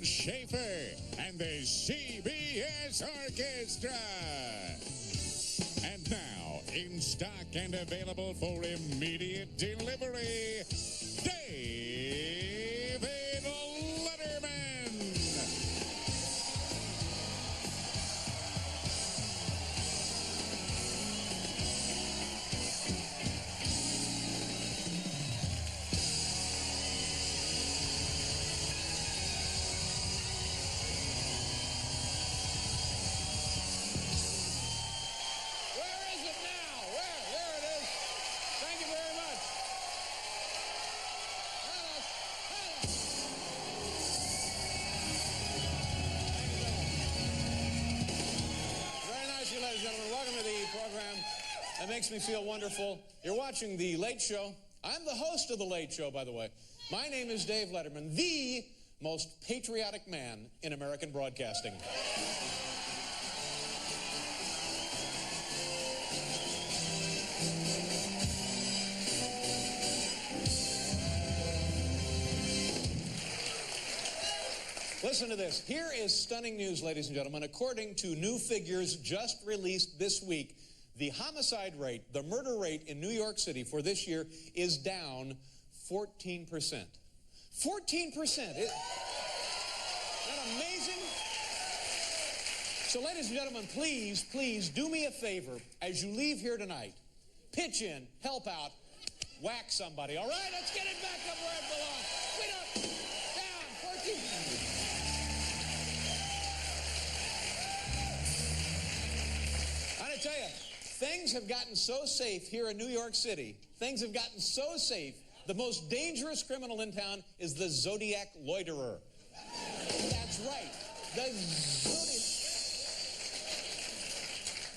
Schaefer and the CBS Orchestra. And now, in stock and available for immediate delivery, David Letterman. It makes me feel wonderful. You're watching The Late Show. I'm the host of The Late Show, by the way. My name is Dave Letterman, the most patriotic man in American broadcasting. Listen to this. Here is stunning news, ladies and gentlemen. According to new figures just released this week, the homicide rate, the murder rate in New York City for this year is down 14%. 14%. Isn't that amazing? So, ladies and gentlemen, please, please do me a favor as you leave here tonight. Pitch in, help out, whack somebody, all right? Let's get it back up where it belongs. We don't, down, 14%. I tell you, things have gotten so safe here in New York City. Things have gotten so safe. The most dangerous criminal in town is the Zodiac Loiterer. That's right. The Zodiac.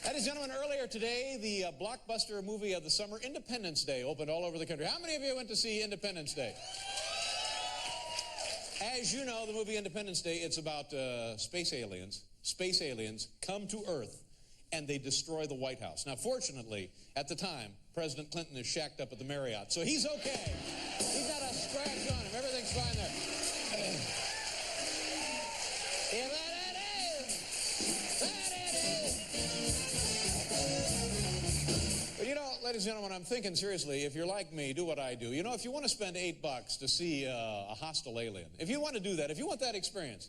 Ladies and gentlemen, earlier today, the blockbuster movie of the summer, Independence Day, opened all over the country. How many of you went to see Independence Day? As you know, the movie Independence Day, it's about space aliens. Space aliens come to Earth, and they destroy the White House. Now, fortunately, at the time, President Clinton is shacked up at the Marriott, so he's okay. He's got a scratch on him. Everything's fine there. But you know, ladies and gentlemen, I'm thinking seriously, if you're like me, do what I do. You know, if you want to spend $8 to see a hostile alien, if you want to do that, if you want that experience,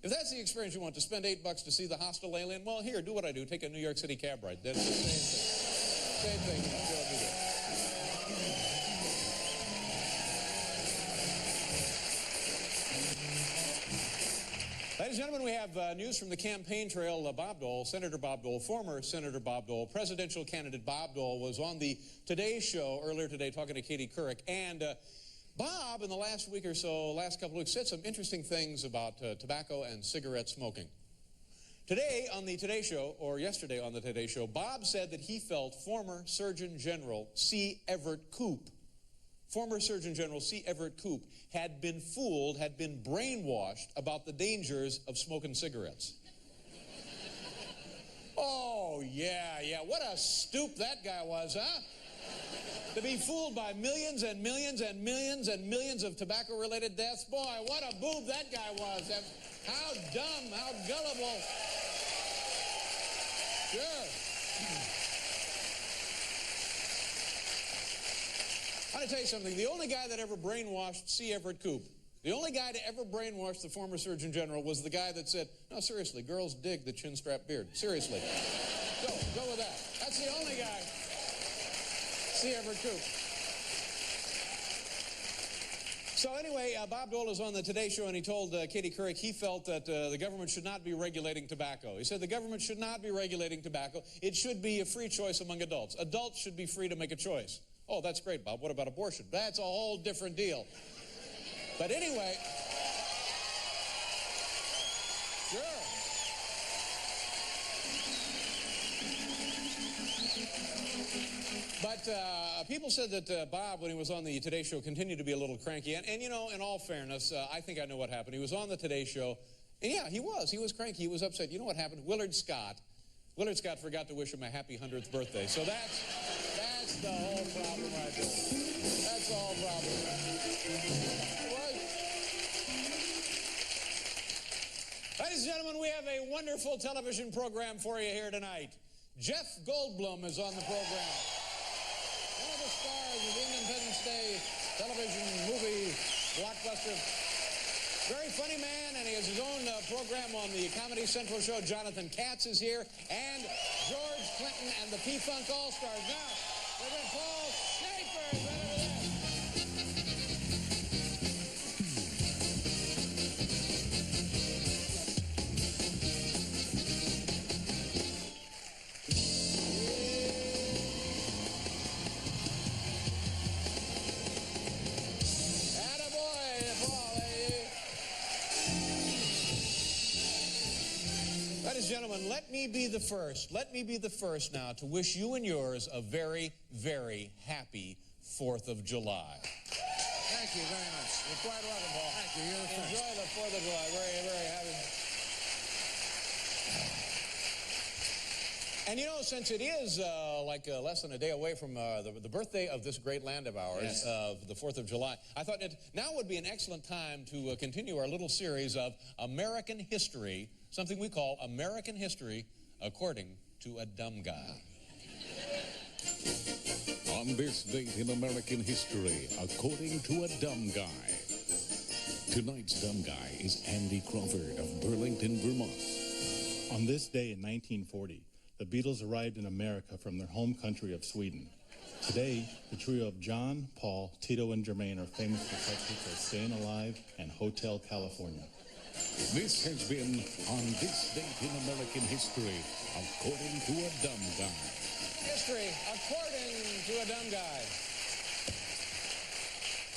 if that's the experience you want, to spend $8 to see the hostile alien, well, here, do what I do. Take a New York City cab ride. That's the same thing. Same thing. You know, do that. Ladies and gentlemen, we have news from the campaign trail. Bob Dole, Senator Bob Dole, former Senator Bob Dole, presidential candidate Bob Dole was on the Today Show earlier today talking to Katie Couric, and Bob, in the last week or so, last couple of weeks, said some interesting things about tobacco and cigarette smoking. Today on the Today Show, or yesterday on the Today Show, Bob said that he felt former Surgeon General C. Everett Koop, former Surgeon General C. Everett Koop, had been fooled, had been brainwashed about the dangers of smoking cigarettes. Oh, yeah, what a stoop that guy was, huh? To be fooled by millions and millions and millions and millions of tobacco-related deaths. Boy, what a boob that guy was. How dumb, how gullible. Sure. I'm going to tell you something. The only guy that ever brainwashed C. Everett Koop, the only guy to ever brainwash the former Surgeon General was the guy that said, no, seriously, girls dig the chin-strap beard. Seriously. Go with that. That's the only guy. C. Everett Koop. So anyway, Bob Dole is on the Today Show, and he told Katie Couric he felt that the government should not be regulating tobacco. He said the government should not be regulating tobacco. It should be a free choice among adults. Adults should be free to make a choice. Oh, that's great, Bob. What about abortion? That's a whole different deal. But anyway, sure. But people said that Bob, when he was on the Today Show, continued to be a little cranky. And you know, in all fairness, I think I know what happened. He was on the Today Show, and yeah, he was cranky. He was upset. You know what happened? Willard Scott forgot to wish him a happy 100th birthday. So that's the whole problem right there. That's the whole problem. wonderful television program for you here tonight. Jeff Goldblum is on the program. One of the stars of the Independence Day television movie blockbuster. Very funny man, and he has his own program on the Comedy Central show. Jonathan Katz is here, and George Clinton and the P-Funk All-Stars. Now, Reverend Paul Schaefer is right over there. Ladies and gentlemen, let me be the first now to wish you and yours a very, very happy 4th of July. Thank you very much. You're quite welcome, Paul. Thank you. You're the first. Enjoy the 4th of July. Very, very happy. And you know, since it is like less than a day away from the birthday of this great land of ours, the 4th of July, I thought now would be an excellent time to continue our little series of American history, something we call American history according to a dumb guy. On this date in American history, according to a dumb guy. Tonight's dumb guy is Andy Crawford of Burlington, Vermont. On this day in 1940, the Beatles arrived in America from their home country of Sweden. Today, the trio of John, Paul, Tito, and Jermaine are famous for such hits as Staying Alive and Hotel California. This has been On This Date in American History, according to a dumb guy. History according to a dumb guy.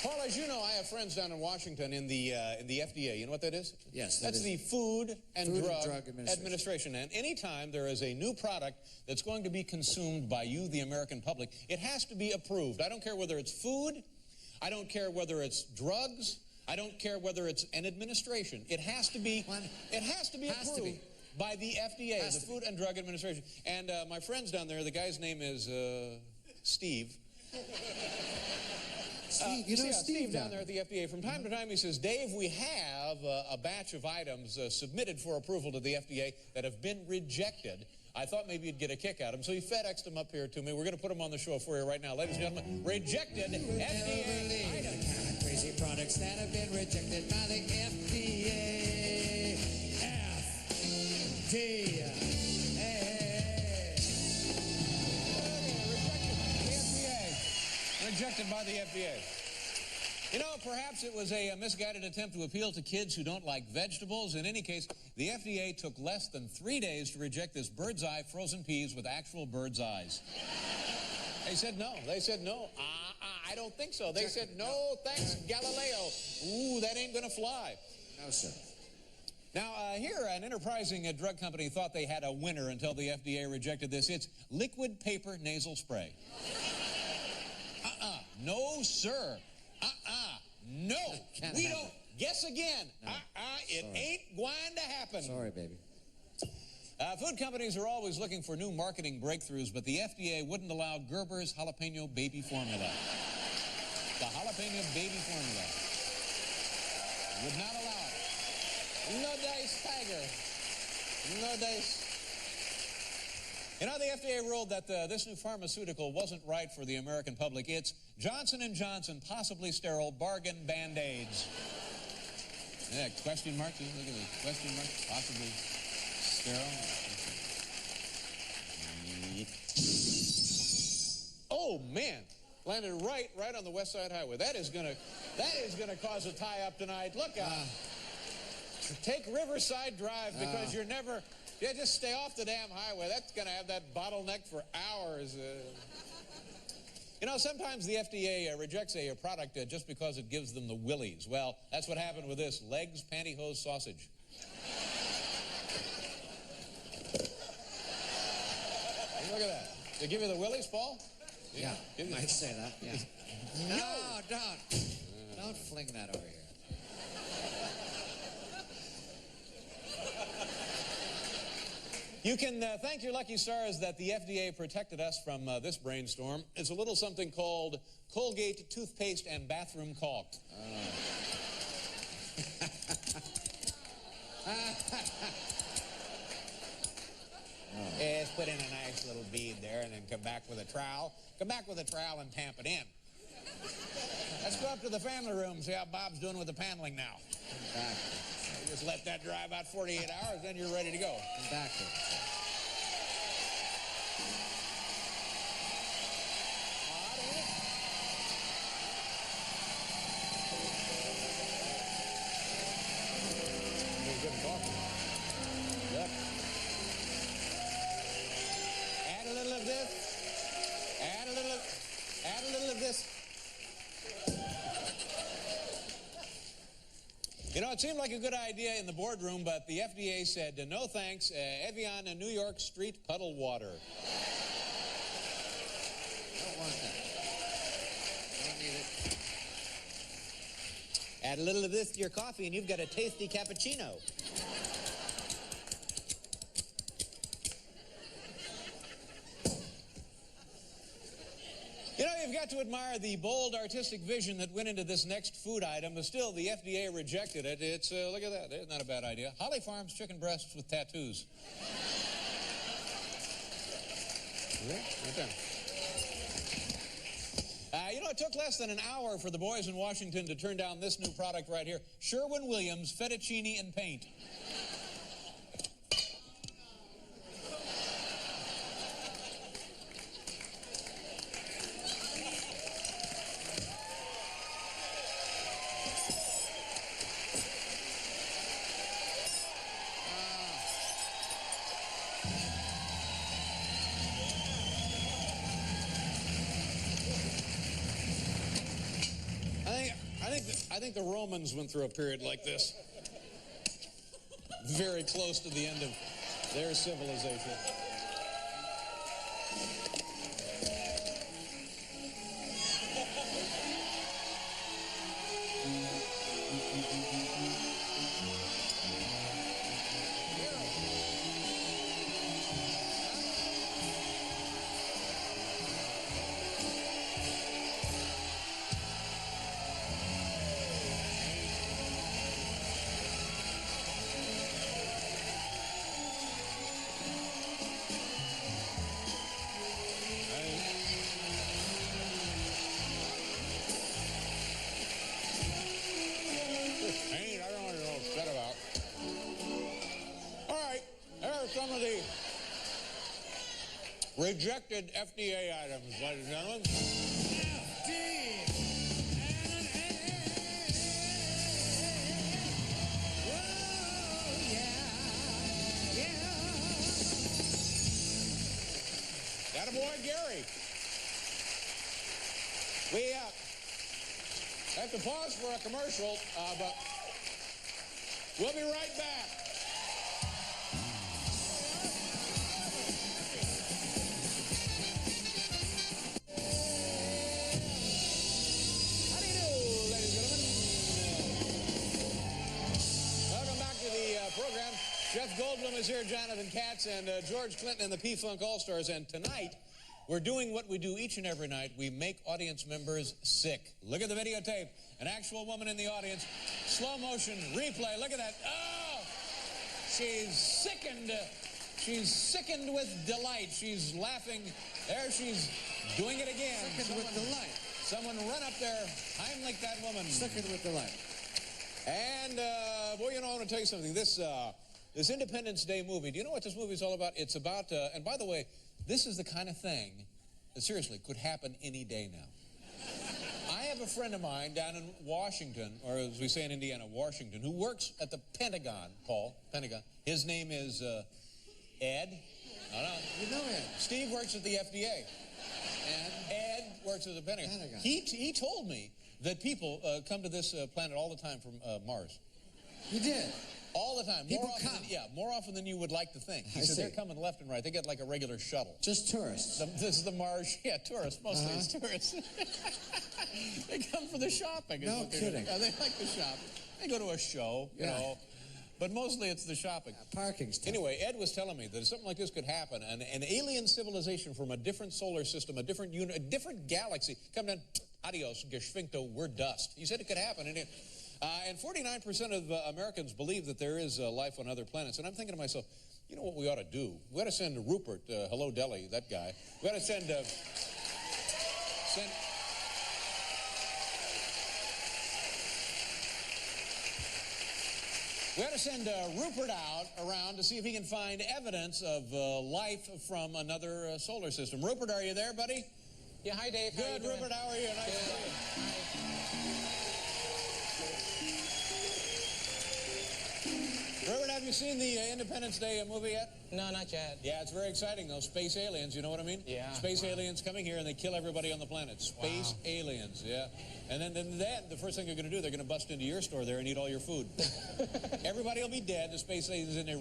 Paul, as you know, I have friends down in Washington in the FDA. You know what that is? Yes. That's the Food and Drug Administration. And anytime there is a new product that's going to be consumed by you, the American public, it has to be approved. I don't care whether it's food. I don't care whether it's drugs. I don't care whether it's an administration. It has to be. It has to be approved by the FDA, the Food and Drug Administration. And my friends down there, the guy's name is Steve. Steve, you know Steve down there at the FDA. From time to time, he says, Dave, we have a batch of items submitted for approval to the FDA that have been rejected. I thought maybe you'd get a kick out of them, so he FedExed them up here to me. We're going to put them on the show for you right now. Ladies and gentlemen, rejected FDA items. Crazy products that have been rejected by the FDA. FDA. Rejected by the FDA. You know, perhaps it was a misguided attempt to appeal to kids who don't like vegetables. In any case, the FDA took less than 3 days to reject this bird's eye frozen peas with actual bird's eyes. They said no. They said no. I don't think so. They said no, thanks, Galileo. Ooh, that ain't gonna fly. No, sir. Now, here, an enterprising drug company thought they had a winner until the FDA rejected this. It's liquid paper nasal spray. No, sir. No. We don't. Guess again. No. It ain't going to happen. Sorry, baby. Food companies are always looking for new marketing breakthroughs, but the FDA wouldn't allow Gerber's jalapeno baby formula. The jalapeno baby formula. Would not allow it. No dice, tiger. No dice. You know, the FDA ruled that this new pharmaceutical wasn't right for the American public. It's Johnson & Johnson possibly sterile bargain Band-Aids. Yeah, question mark. Look at the question mark. Possibly sterile. Oh man, landed right on the West Side Highway. That is gonna cause a tie-up tonight. Look out. Take Riverside Drive because you're never. Yeah, just stay off the damn highway. That's going to have that bottleneck for hours. You know, sometimes the FDA rejects a product just because it gives them the willies. Well, that's what happened with this legs, pantyhose, sausage. Look at that. They give you the willies, Paul? Yeah, you might say that, yeah. No, don't. Don't fling that over here. You can thank your lucky stars that the FDA protected us from this brainstorm. It's a little something called Colgate toothpaste and bathroom caulk. Just put in a nice little bead there and then come back with a trowel. Come back with a trowel and tamp it in. Let's go up to the family room and see how Bob's doing with the paneling now. You just let that dry about 48 hours, then you're ready to go. Backwards. Hot, ain't it? Good coffee. Yep. Add a little of this. Add a little of this. You know, it seemed like a good idea in the boardroom, but the FDA said, no thanks, Evian New York Street puddle water. Don't want that. Don't need it. Add a little of this to your coffee and you've got a tasty cappuccino. You know, you've got to admire the bold artistic vision that went into this next food item, but still the FDA rejected it. It's, look at that, it's not a bad idea. Holly Farms chicken breasts with tattoos. Right there. You know, it took less than an hour for the boys in Washington to turn down this new product right here. Sherwin-Williams fettuccine and paint. I think the Romans went through a period like this. Very close to the end of their civilization. Some of the rejected FDA items, ladies and gentlemen. That a boy, Gary. We have to pause for a commercial, but we'll be right back. Program. Jeff Goldblum is here, Jonathan Katz, and George Clinton and the P-Funk All-Stars. And tonight, we're doing what we do each and every night. We make audience members sick. Look at the videotape. An actual woman in the audience. Slow motion replay. Look at that. Oh! She's sickened. She's sickened with delight. She's laughing. There she's doing it again. Sickened with delight. Someone run up there. Heimlich that woman. Sickened with delight. And, boy, you know, I want to tell you something. This Independence Day movie, do you know what this movie is all about? It's about, and by the way, this is the kind of thing that seriously could happen any day now. I have a friend of mine down in Washington, or as we say in Indiana, Washington, who works at the Pentagon, Paul, Pentagon. His name is Ed. No. You know Ed. Steve works at the FDA. Ed works at the Pentagon. He told me that people come to this planet all the time from Mars. You did? All the time. People come? More often than you would like to think. He said they're coming left and right. They get like a regular shuttle. Just tourists? This is the Mars, tourists. Mostly it's tourists. They come for the shopping. No kidding. They like to shop. They go to a show, you know. But mostly it's the shopping. Parking stuff. Anyway, Ed was telling me that something like this could happen. An alien civilization from a different solar system, a different unit, a different galaxy, come down, adios, geschwinkto, we're dust. He said it could happen. And 49% of Americans believe that there is life on other planets. And I'm thinking to myself, You know what we ought to do? We ought to send Rupert, Hello Delhi, that guy. We ought to send... We ought to send Rupert out around to see if he can find evidence of life from another solar system. Rupert, are you there, buddy? Yeah, hi, Dave. Good, how Rupert, how are you? Nice to see you. Rupert, have you seen the Independence Day movie yet? No, not yet. Yeah, it's very exciting, though. Space aliens, you know what I mean? Yeah. Space aliens coming here and they kill everybody on the planet. Space aliens, yeah. And then the first thing they're going to do, they're going to bust into your store there and eat all your food. Everybody will be dead. The space aliens in a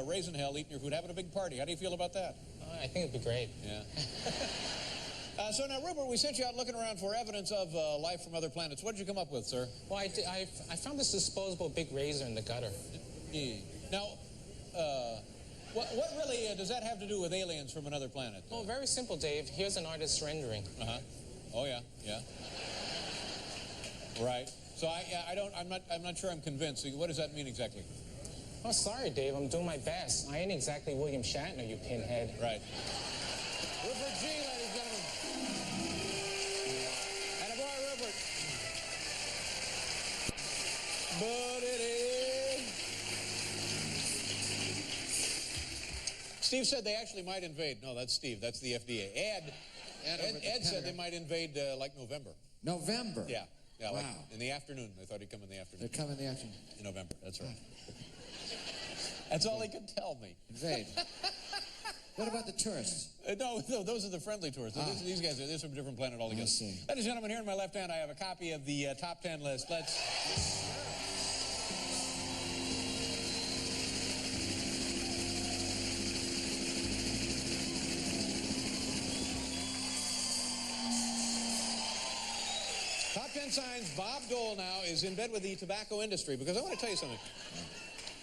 raisin hell eating your food, having a big party. How do you feel about that? I think it'd be great. Yeah. So now, Rupert, we sent you out looking around for evidence of life from other planets. What did you come up with, sir? Well, I found this disposable big razor in the gutter. Now, what really does that have to do with aliens from another planet? Well, very simple, Dave. Here's an artist's rendering. Oh yeah, yeah. Right. So I'm not sure I'm convinced. What does that mean exactly? Oh, sorry, Dave. I'm doing my best. I ain't exactly William Shatner, you pinhead. Right. Rupert G, ladies and gentlemen. And a boy, Rupert. But it is. Steve said they actually might invade. No, that's Steve. That's the FDA. Ed said they might invade like November. November? Yeah. Yeah, wow. Like in the afternoon. They thought he'd come in the afternoon. They're coming in the afternoon. In November. That's right. That's all he could tell me. Invade. What about the tourists? No, those are the friendly tourists. These guys are from a different planet altogether. I see. Ladies and gentlemen, here in my left hand, I have a copy of the top 10 list. Let's... Top 10 signs. Bob Dole now is in bed with the tobacco industry, because I want to tell you something.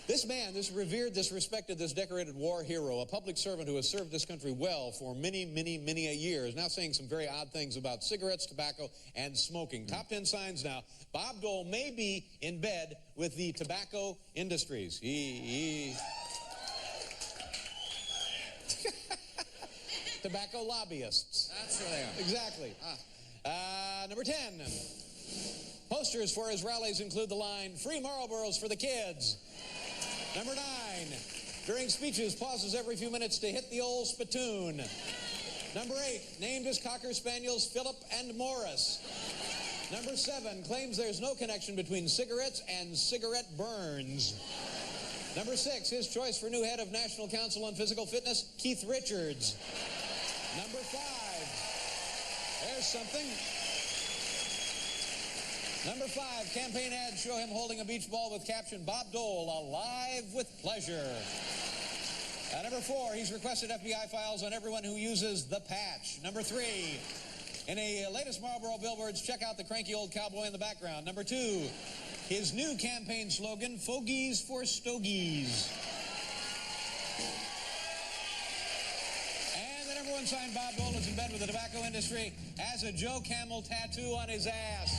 This man, this revered, this respected, this decorated war hero, a public servant who has served this country well for many, many, many a year, is now saying some very odd things about cigarettes, tobacco, and smoking. Top 10 signs now. Bob Dole may be in bed with the tobacco industries. Tobacco lobbyists. That's where they are. Exactly. Number 10. Posters for his rallies include the line, "Free Marlboros for the kids." Number 9. During speeches, pauses every few minutes to hit the old spittoon. Number 8. Named his Cocker Spaniels Philip and Morris. Number 7. Claims there's no connection between cigarettes and cigarette burns. Number 6. His choice for new head of National Council on Physical Fitness, Keith Richards. Number 5. There's something. Number 5, campaign ads show him holding a beach ball with caption, "Bob Dole, alive with pleasure." Number 4, he's requested FBI files on everyone who uses the patch. Number 3, in a latest Marlboro billboards, check out the cranky old cowboy in the background. Number 2, his new campaign slogan, "Fogies for Stogies." And the number 1 sign, Bob Dole is in bed with the tobacco industry, has a Joe Camel tattoo on his ass.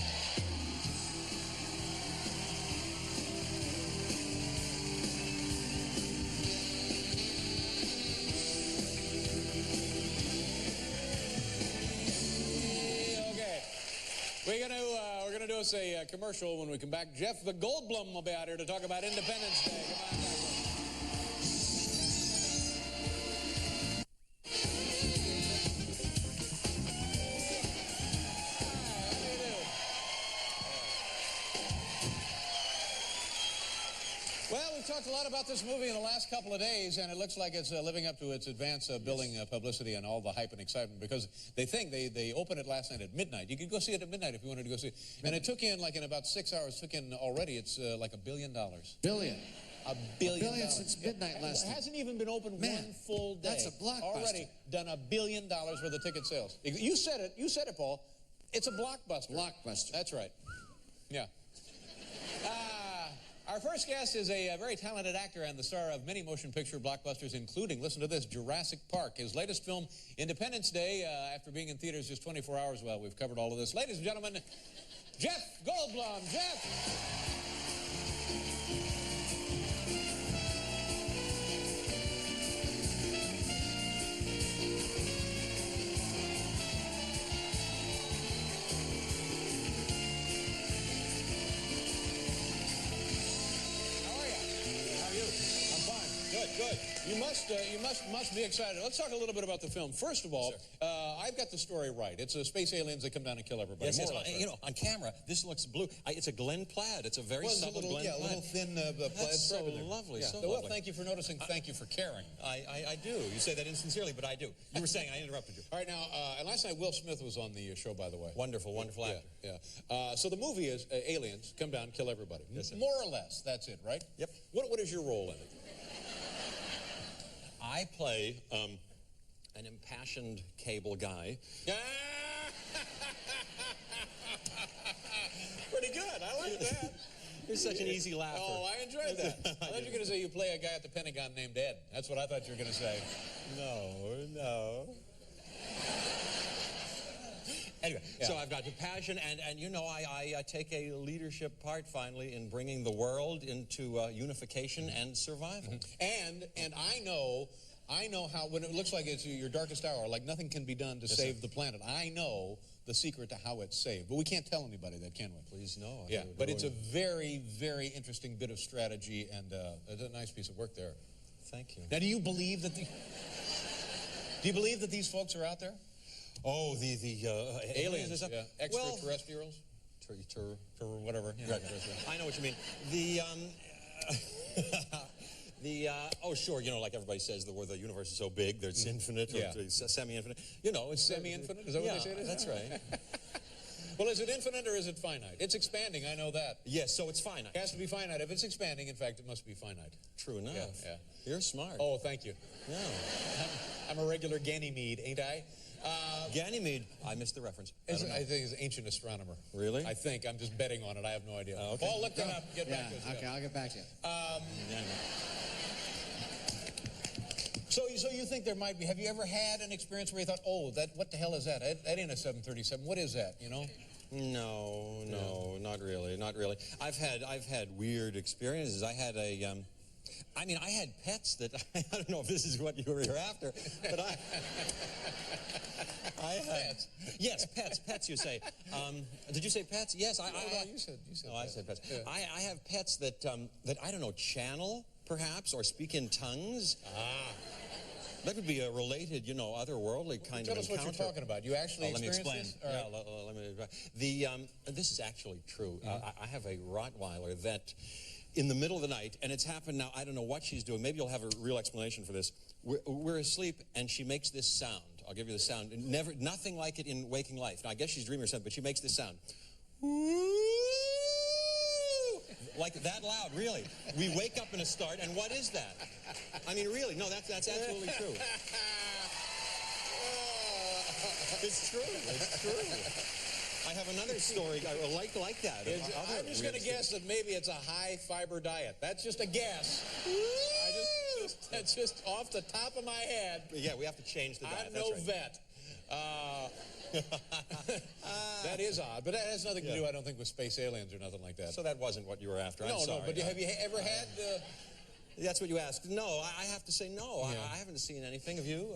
We're gonna do us a commercial when we come back. Jeff the Goldblum will be out here to talk about Independence Day. Come on back. Well, we've talked a lot about this movie in the last couple of days, and it looks like it's living up to its advance billing publicity and all the hype and excitement, because they opened it last night at midnight. You could go see it at midnight if you wanted to go see it. And it took in, like in about 6 hours, already, it's like $1 billion. Billion. $1 billion. Since midnight last night. It hasn't even been open one full day. That's a blockbuster. Already done $1 billion worth of ticket sales. You said it, Paul. It's a blockbuster. Blockbuster. That's right. Yeah. Our first guest is a very talented actor and the star of many motion picture blockbusters, including, listen to this, Jurassic Park. His latest film, Independence Day, after being in theaters just 24 hours. Well, we've covered all of this. Ladies and gentlemen, Jeff Goldblum. Jeff! You must be excited. Let's talk a little bit about the film. First of all, I've got the story right. It's space aliens that come down and kill everybody. Yes, yes. More or less, right? You know, on camera, this looks blue. It's a Glen plaid. It's a very subtle Glen plaid. A little thin plaid. That's so there. lovely, Yeah. so Well, lovely. thank you for noticing. Thank you for caring. I do. You say that insincerely, but I do. You were saying I interrupted you. All right, now, and last night Will Smith was on the show, by the way. Wonderful, wonderful actor. Yeah. So the movie is aliens come down, kill everybody. Yes, sir. More or less, that's it, right? Yep. What is your role in it? I play an impassioned cable guy. Pretty good. I like that. You're such an easy laugher. Oh, I enjoyed that. I thought you were going to say you play a guy at the Pentagon named Ed. That's what I thought you were going to say. No. Anyway, so I've got the passion, and you know, I take a leadership part finally in bringing the world into unification and survival. And I know how, when it looks like it's your darkest hour, like nothing can be done to save the planet, I know the secret to how it's saved. But we can't tell anybody that, can we? Please, no. Yeah, but it's a very, very interesting bit of strategy, and it's a nice piece of work there. Thank you. Now, do you believe that these folks are out there? Oh, the aliens, extraterrestrials? Well, whatever. You know, right. I know what you mean. Oh, sure, you know, like everybody says, the universe is so big that it's infinite or semi-infinite. You know, it's semi-infinite? Is that what they say it is? That's right. Well, is it infinite or is it finite? It's expanding, I know that. Yes, so it's finite. It has to be finite. If it's expanding, in fact, it must be finite. True enough. Yeah. You're smart. Oh, thank you. Yeah. I'm a regular Ganymede, ain't I? Ganymede, I missed the reference. I think he's an ancient astronomer. Really? I think. I'm just betting on it. I have no idea. Okay. Paul, look that up. Get back to us. Okay, I'll get back to you. So you think there might be, have you ever had an experience where you thought, oh, what the hell is that? That ain't a 737. What is that, you know? No, not really. I've had weird experiences. I had I had pets that, I don't know if this is what you were after, but I had... Pets? Yes, pets, you say. Did you say pets? Yes, No, you said No, pets. I said pets. Yeah. I have pets that, I don't know, channel, perhaps, or speak in tongues. That would be a related, you know, otherworldly kind of encounter. Tell us what you're talking about. You actually let me explain. this? Let me. This is actually true. I have a Rottweiler that, in the middle of the night, and it's happened now, I don't know what she's doing. Maybe you'll have a real explanation for this. We're asleep, and she makes this sound. I'll give you the sound. Nothing like it in waking life. Now, I guess she's dreaming or something, but she makes this sound. Like that loud, really. We wake up in a start, and what is that? I mean, really, no, that's absolutely true. It's true. I have another story like that. I'm just going to guess that maybe it's a high-fiber diet. That's just a guess. That's just off the top of my head. Yeah, we have to change the diet. I'm no vet. That is odd, but that has nothing to do, I don't think, with space aliens or nothing like that. So that wasn't what you were after. I'm sorry. No, but have you ever had... That's what you asked. No, I have to say no. Yeah. I haven't seen anything. Have you?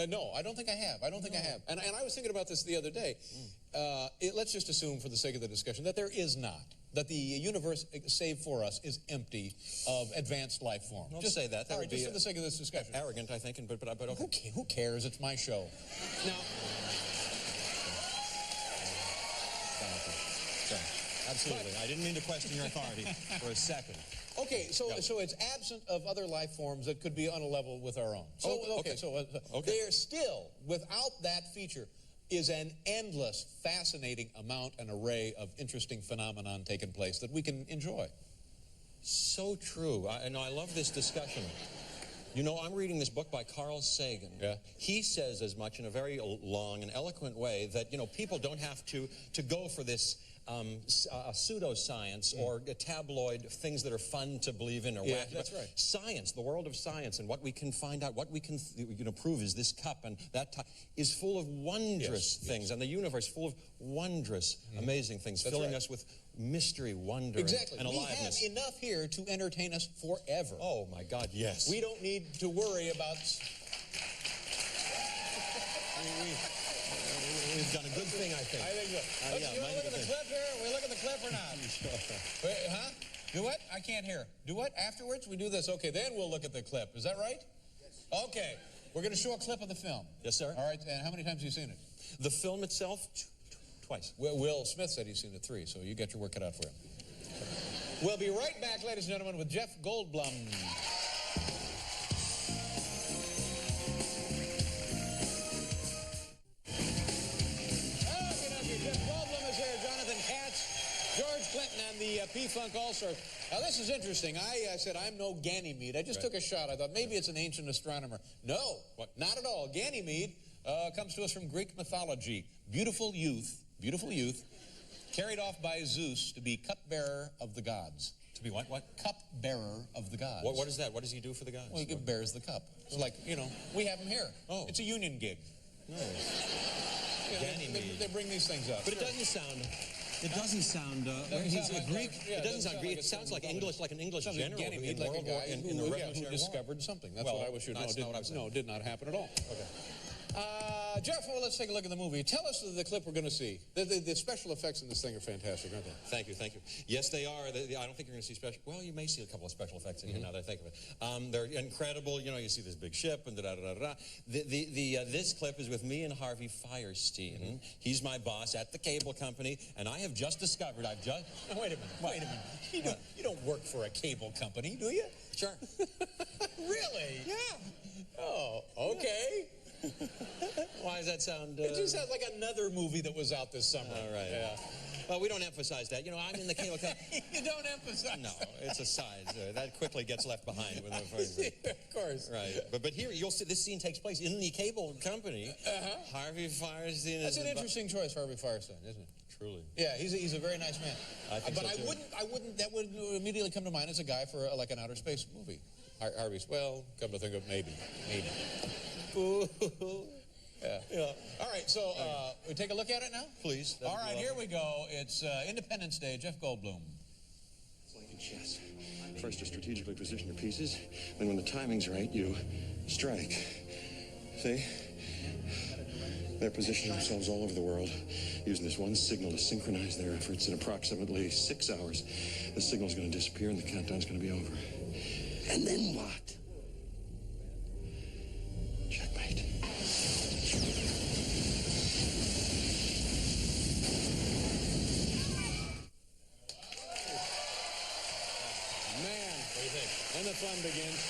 No, I don't think I have. I have. And I was thinking about this the other day. Let's just assume, for the sake of the discussion, that there is not. That the universe, save for us, is empty of advanced life form. Don't say that. That would be just for the sake of this discussion. Arrogant, I think. But okay. Who cares? It's my show. Now... Absolutely. I didn't mean to question your authority for a second. Okay, so it's absent of other life forms that could be on a level with our own. So, they're still, without that feature, is an endless, fascinating amount and array of interesting phenomenon taking place that we can enjoy. So true. I love this discussion. You know, I'm reading this book by Carl Sagan. Yeah. He says as much in a very long and eloquent way that, you know, people don't have to go for this pseudoscience or tabloid things that are fun to believe in or wacky. That's right. Science, the world of science, and what we can find out, what we can prove is this cup and that is full of wondrous things, and the universe full of wondrous, amazing things, filling us with mystery, wonder, and aliveness. We have enough here to entertain us forever. Oh my God, yes. We don't need to worry about... We've done a good thing, I think. I think so. You want to look at the clip here? We look at the clip or not? Wait, huh? Do what? I can't hear. Do what? Afterwards? We do this? Okay, then we'll look at the clip. Is that right? Okay, we're going to show a clip of the film. Yes, sir. All right, and how many times have you seen it? The film itself, twice. Will Smith said he's seen it 3, so you got your work cut out for him. We'll be right back, ladies and gentlemen, with Jeff Goldblum. Jeff Goldblum is here, Jonathan Katz, George Clinton, and the P-Funk All-Stars. Now, this is interesting. I said I'm no Ganymede. I just took a shot. I thought maybe it's an ancient astronomer. No, not at all. Ganymede comes to us from Greek mythology. Beautiful youth, carried off by Zeus to be cupbearer of the gods. To be what? Cupbearer of the gods. What is that? What does he do for the gods? Well, he bears the cup. It's like, you know, we have him here. Oh. It's a union gig. No. They bring these things up. But it doesn't sound... It doesn't sound. He's a Greek. It doesn't sound Greek. It sounds like English, like an English general Ganymede, like a guy who discovered something. That's what I wish you'd know. That's not what I was saying. No, it did not happen at all. Okay. Jeff, well, let's take a look at the movie. Tell us the clip we're going to see. The special effects in this thing are fantastic, aren't they? Thank you. Yes, they are. I don't think you're going to see special... Well, you may see a couple of special effects in here now that I think of it. They're incredible. You know, you see this big ship and da-da-da-da-da. This clip is with me and Harvey Fierstein. He's my boss at the cable company, and I have just discovered, Now, wait a minute. You don't work for a cable company, do you? Sure. Really? Yeah. Oh, okay. Why does that sound... It just sounds like another movie that was out this summer. All right. Yeah. Well, we don't emphasize that. You know, I'm in the cable company. You don't emphasize No, it's a side. That quickly gets left behind. When of course. Right. But here, you'll see this scene takes place in the cable company. Harvey Fierstein That's an interesting choice, Harvey Fierstein, isn't it? Truly. Yeah, he's a very nice man. I think but so, too. I wouldn't, that would immediately come to mind as a guy for like an outer space movie. Harvey's, well, come to think of maybe. Yeah. All right, so we take a look at it now? Please. All right, here we go. It's Independence Day. Jeff Goldblum. It's like in chess. First, you strategically position your pieces. Then when the timing's right, you strike. See? They're positioning themselves all over the world, using this one signal to synchronize their efforts. In approximately 6 hours, the signal's going to disappear and the countdown's going to be over. And then what? Checkmate. Man, what do you think? And the fun begins.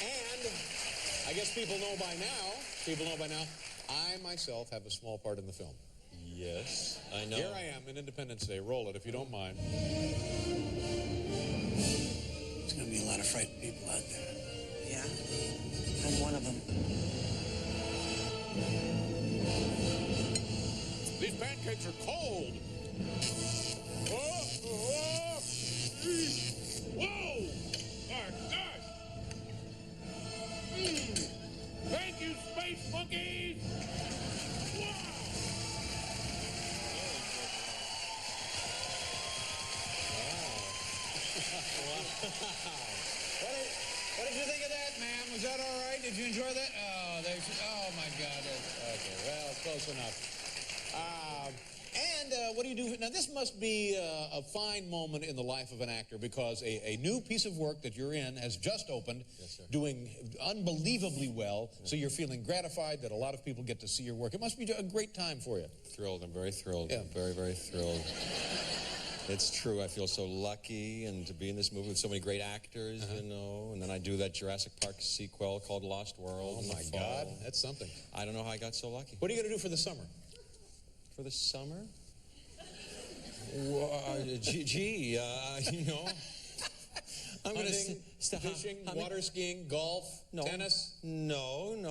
And I guess people know by now, I myself have a small part in the film. Yes, I know. Here I am in Independence Day. Roll it if you don't mind. There's going to be a lot of frightened people out there. Yeah? I'm one of them. These pancakes are cold. Whoa! My gosh! Thank you, space monkeys! Wow! What did you think of that, ma'am? Was that all right? Did you enjoy that? Oh my God. Okay, well, close enough. What do you do? Now, this must be a fine moment in the life of an actor because a new piece of work that you're in has just opened, doing unbelievably well, so you're feeling gratified that a lot of people get to see your work. It must be a great time for you. Thrilled. I'm very thrilled. Yeah. Very, very thrilled. It's true. I feel so lucky and to be in this movie with so many great actors, you know. And then I do that Jurassic Park sequel called Lost World. Oh, my God. That's something. I don't know how I got so lucky. What are you going to do for the summer? For the summer? You know. I'm going to fishing, water skiing, golf, tennis. No. You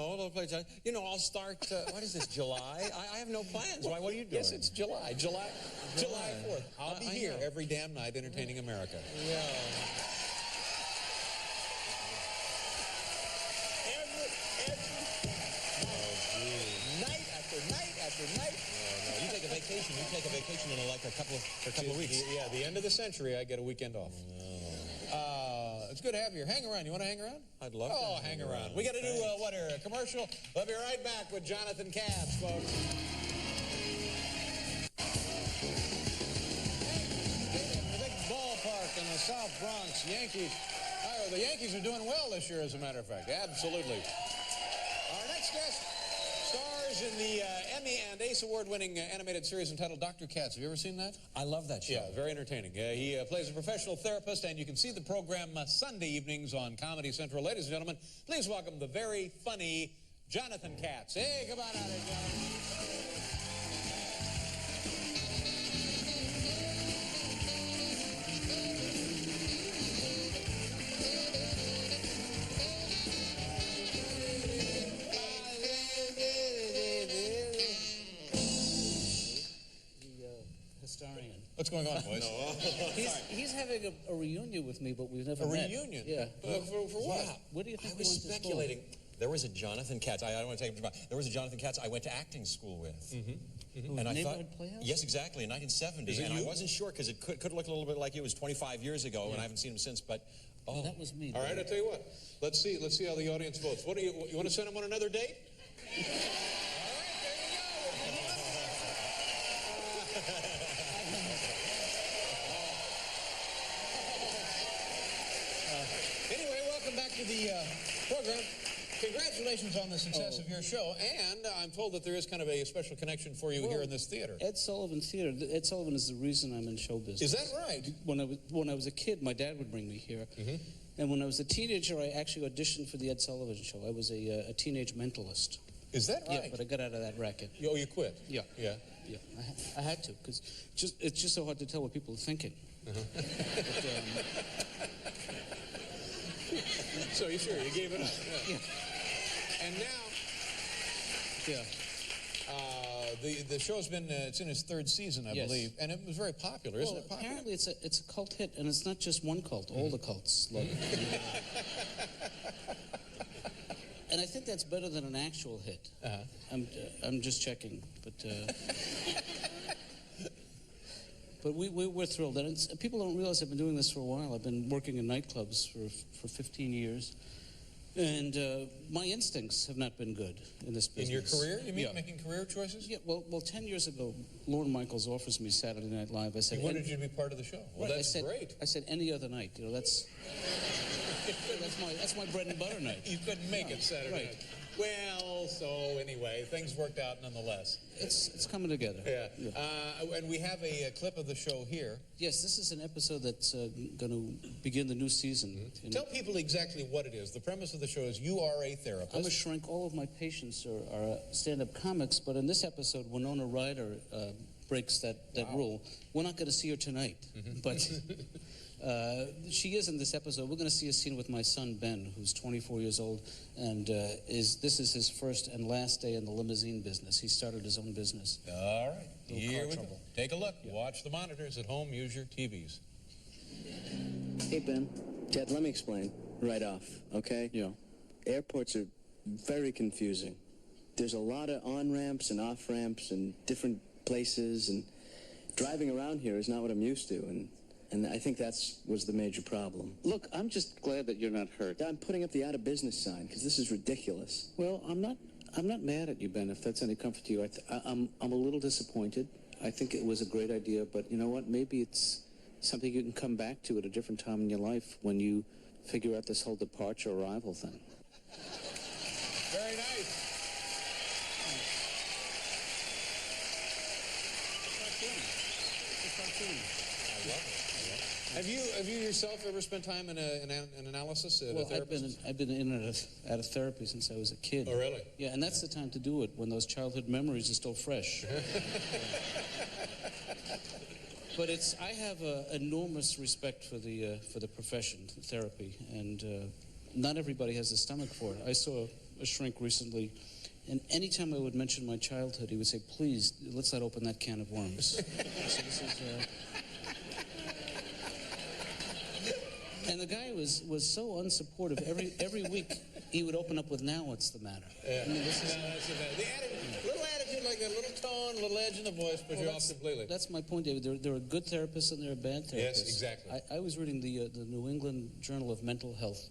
know, I'll start. What is this? July? I have no plans. Why? What are you doing? Yes, it's July 4th. I'll be here every damn night entertaining America. Yeah. Night after night. No. You take a vacation. You take a vacation in like a couple of weeks. Yeah, the end of the century, I get a weekend off. It's good to have you here. Hang around. You want to hang around? I'd love to. Oh, hang around. We got to do a commercial. We'll be right back with Jonathan Katz, folks. The big ballpark in the South Bronx. Yankees. The Yankees are doing well this year, as a matter of fact. Absolutely. Our next guest stars in the Emmy and Ace Award-winning animated series entitled Dr. Katz. Have you ever seen that? I love that show. Yeah, very entertaining. He plays a professional therapist, and you can see the program Sunday evenings on Comedy Central. Ladies and gentlemen, please welcome the very funny Jonathan Katz. Hey, come on out here, Jonathan. Historian. What's going on, boys? He's having a reunion with me, but we've never met. A reunion? Yeah. For what? Yeah. What do you think I we was went to school? speculating. There was a Jonathan Katz. I don't want to take him to There was a Jonathan Katz I went to acting school with. And I thought, Playhouse? yes, exactly, in 1970. And I wasn't sure because it could look a little bit like it was 25 years ago, and I haven't seen him since. But Oh, that was me. All right, I'll tell you what. Let's see how the audience votes. What do you want to send him on another date? Anyway, welcome back to the program. Congratulations on the success of your show, and I'm told that there is kind of a special connection for you here in this theater. Ed Sullivan Theater. Ed Sullivan is the reason I'm in show business. Is that right? When I was a kid, my dad would bring me here. And when I was a teenager, I actually auditioned for the Ed Sullivan Show. I was a teenage mentalist. Is that right? Yeah, but I got out of that racket. Oh, you quit? Yeah. Yeah. Yeah, I had to, because it's just so hard to tell what people are thinking. So you gave it up? Yeah. And now, Yeah. The show's been it's in its third season, I Yes. believe, and it was very popular. Isn't it popular? Apparently it's a cult hit, and it's not just one cult. All the cults love it. And I think that's better than an actual hit. I'm just checking, but we're thrilled, and people don't realize I've been doing this for a while. I've been working in nightclubs for 15 years, and my instincts have not been good in this business. In your career, you mean Yeah. making career choices? Yeah. Well, 10 years ago, Lorne Michaels offers me Saturday Night Live. I said, He wanted you to be part of the show. Well, Right, that's great. I said any other night. You know, that's my bread and butter night. You couldn't make it Saturday Right. night. Well, so anyway, things worked out nonetheless. It's coming together. Yeah. And we have a clip of the show here. Yes, this is an episode that's going to begin the new season. Tell people exactly what it is. The premise of the show is you are a therapist. I'm a shrink. All of my patients are stand-up comics, but in this episode, Winona Ryder breaks that rule. We're not going to see her tonight, but she is in this episode. We're going to see a scene with my son, Ben, who's 24 years old, and this is his first and last day in the limousine business. He started his own business. All right. Here we go. trouble. Take a look. Watch the monitors at home. Use your TVs. Hey, Ben. Dad, let me explain right off, okay? Yeah. Airports are very confusing. There's a lot of on-ramps and off-ramps and different places, and driving around here is not what I'm used to, and I think was the major problem. Look, I'm just glad that you're not hurt. I'm putting up the out-of-business sign, because this is ridiculous. Well, I'm not mad at you, Ben, if that's any comfort to you. I'm a little disappointed. I think it was a great idea, but you know what? Maybe it's something you can come back to at a different time in your life when you figure out this whole departure arrival thing. Very nice. I love it. Have you yourself ever spent time in an analysis at a therapist? I've been in and out of therapy since I was a kid. Oh, really? Yeah, and that's the time to do it, when those childhood memories are still fresh. But I have enormous respect for the profession, therapy, and not everybody has the stomach for it. I saw a shrink recently, and anytime I would mention my childhood, he would say, "Please, let's not open that can of worms." So this is, and the guy was so unsupportive. Every week he would open up with, "Now what's the matter?" Yeah. I mean, this is, Little attitude like that, little tone, little edge in the voice, but you're off completely. That's my point, David. There are good therapists and there are bad therapists. Yes, exactly. I was reading the New England Journal of Mental Health.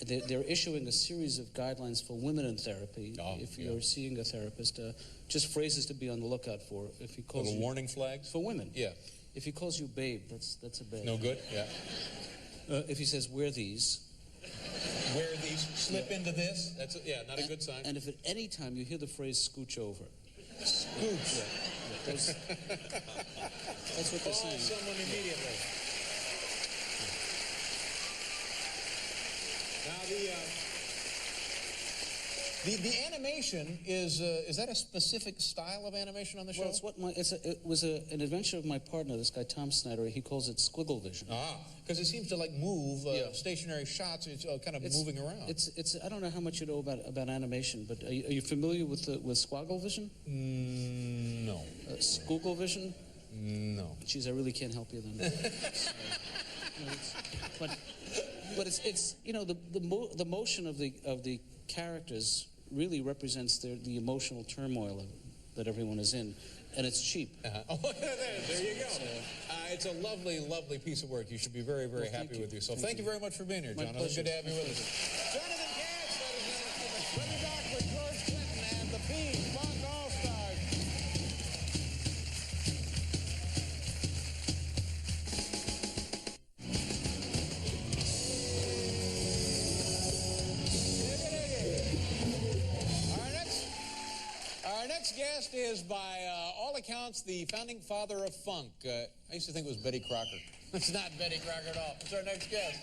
They're issuing a series of guidelines for women in therapy. If you're seeing a therapist, just phrases to be on the lookout for. If he calls little warning flags for women. Yeah. If he calls you babe, that's a bad. No good. Yeah. If he says, wear these. Wear these, slip into this. That's not a good sign. And if at any time you hear the phrase scooch over. Scooch. That's what they're saying. Call someone immediately. Now the animation is that a specific style of animation on the show? Well, it was an adventure of my partner, this guy Tom Snyder. He calls it squiggle vision. Because it seems to like move stationary shots. It's kind of moving around. It's I don't know how much you know about animation, but are you familiar with squoggle vision? No. Squiggle vision? No. Jeez, I really can't help you then. But it's the motion of the characters really represents the emotional turmoil that everyone is in, and it's cheap. Oh, there you go. It's a lovely, lovely piece of work. You should be very, very happy with yourself. Thank you very much for being here, John. It was good to have you with us. Jonathan Katz, let me back with George Clinton and the P-Funk All-Stars. Our next guest is, by all accounts, the founding father of funk. I used to think it was Betty Crocker. It's not Betty Crocker at all. It's our next guest.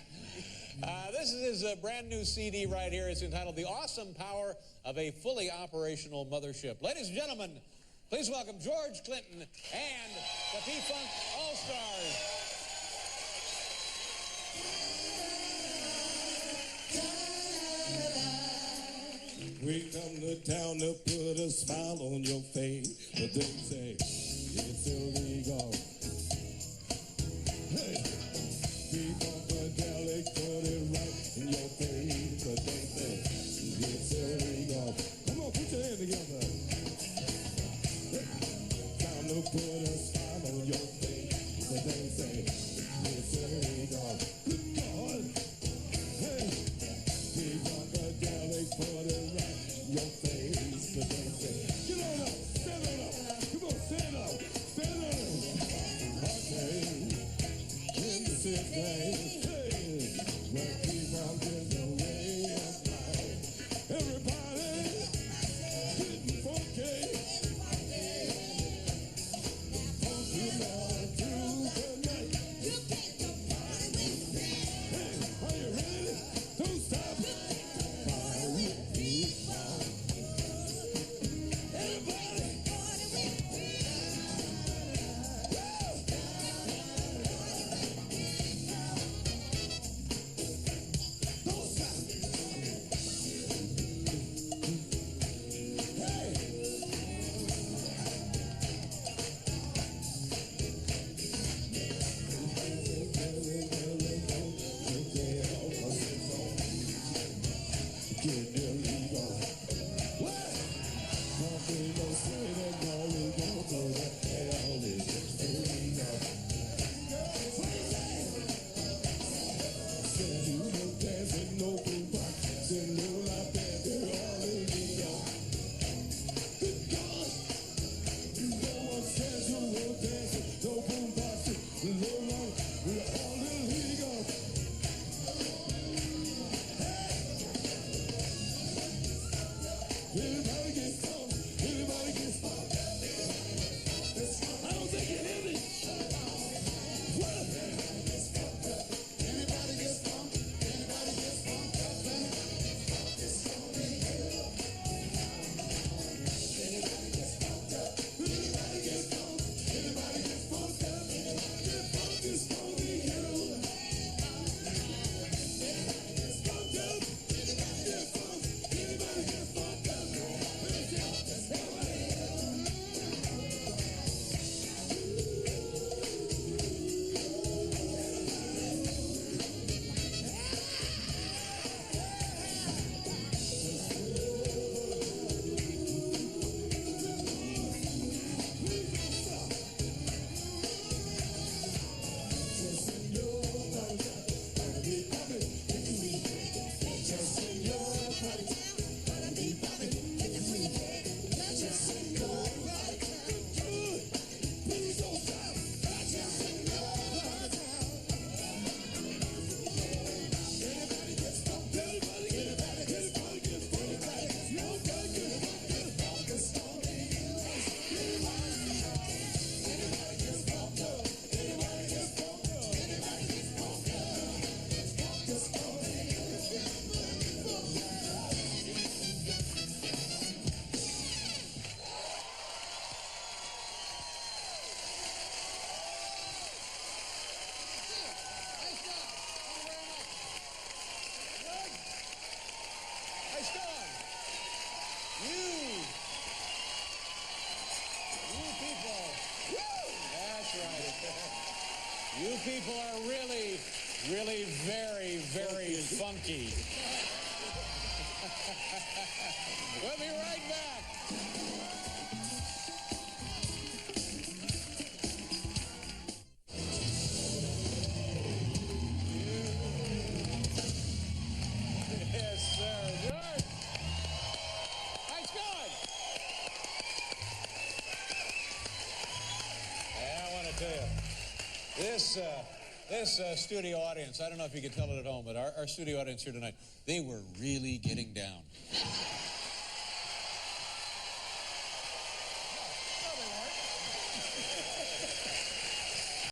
This is his brand new CD right here. It's entitled The Awesome Power of a Fully Operational Mothership. Ladies and gentlemen, please welcome George Clinton and the P-Funk All-Stars. We come to town to put a smile on your face, but they say it's illegal. Hey, P-Funkadelic put it right in your face, but they say it's illegal. Come on, put your hands together. Time to put a smile on your face, but they say it's illegal. Good God. Hey, P-Funkadelic put it right in your face, but they say, get on up, stand on up. Come on, stand up, stand on up. Okay, in the city, hey, where P-Funk is the way of life. Everybody getting funky. Funky all through the night. Hey, are you ready? Don't stop. Party with P-Funk. Everybody. You people are really, really very, very funky. We'll be right back. Yes, sir. George. Nice going. I want to tell you, this studio audience, I don't know if you can tell it at home, but our studio audience here tonight, they were really getting down.